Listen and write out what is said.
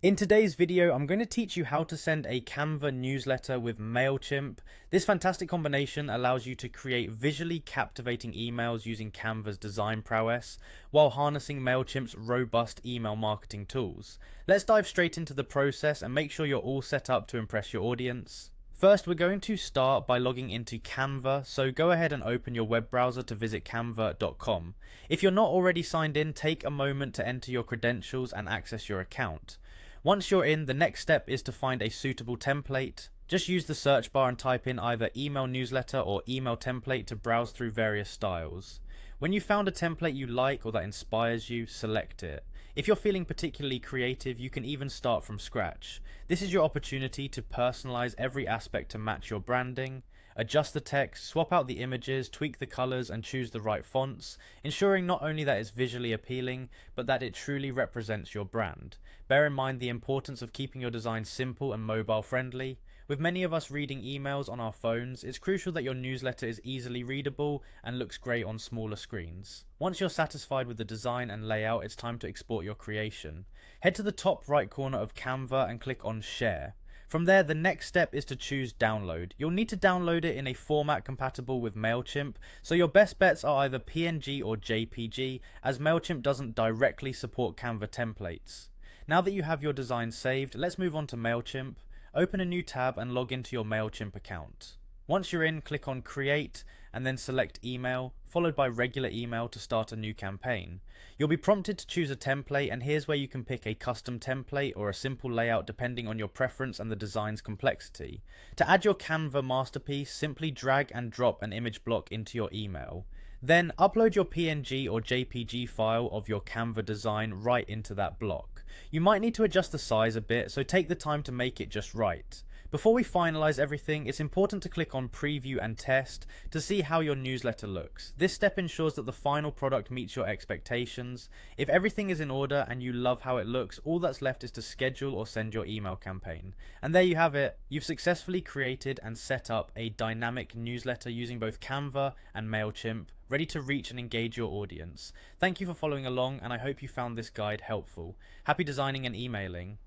In today's video, I'm going to teach you how to send a Canva newsletter with Mailchimp. This fantastic combination allows you to create visually captivating emails using Canva's design prowess, while harnessing Mailchimp's robust email marketing tools. Let's dive straight into the process and make sure you're all set up to impress your audience. First, we're going to start by logging into Canva, so go ahead and open your web browser to visit canva.com. If you're not already signed in, take a moment to enter your credentials and access your account. Once you're in, the next step is to find a suitable template. Just use the search bar and type in either email newsletter or email template to browse through various styles. When you found a template you like or that inspires you, select it. If you're feeling particularly creative, you can even start from scratch. This is your opportunity to personalize every aspect to match your branding. Adjust the text, swap out the images, tweak the colors, and choose the right fonts, ensuring not only that it's visually appealing, but that it truly represents your brand. Bear in mind the importance of keeping your design simple and mobile friendly. With many of us reading emails on our phones, it's crucial that your newsletter is easily readable and looks great on smaller screens. Once you're satisfied with the design and layout, it's time to export your creation. Head to the top right corner of Canva and click on Share. From there, the next step is to choose Download. You'll need to download it in a format compatible with Mailchimp, so your best bets are either PNG or JPG, as Mailchimp doesn't directly support Canva templates. Now that you have your design saved, let's move on to Mailchimp. Open a new tab and log into your Mailchimp account. Once you're in, click on Create and then select Email, followed by Regular Email to start a new campaign. You'll be prompted to choose a template, and here's where you can pick a custom template or a simple layout depending on your preference and the design's complexity. To add your Canva masterpiece, simply drag and drop an image block into your email. Then upload your PNG or JPG file of your Canva design right into that block. You might need to adjust the size a bit, so take the time to make it just right. Before we finalize everything, it's important to click on Preview and Test to see how your newsletter looks. This step ensures that the final product meets your expectations. If everything is in order and you love how it looks, all that's left is to schedule or send your email campaign. And there you have it. You've successfully created and set up a dynamic newsletter using both Canva and Mailchimp, ready to reach and engage your audience. Thank you for following along, and I hope you found this guide helpful. Happy designing and emailing.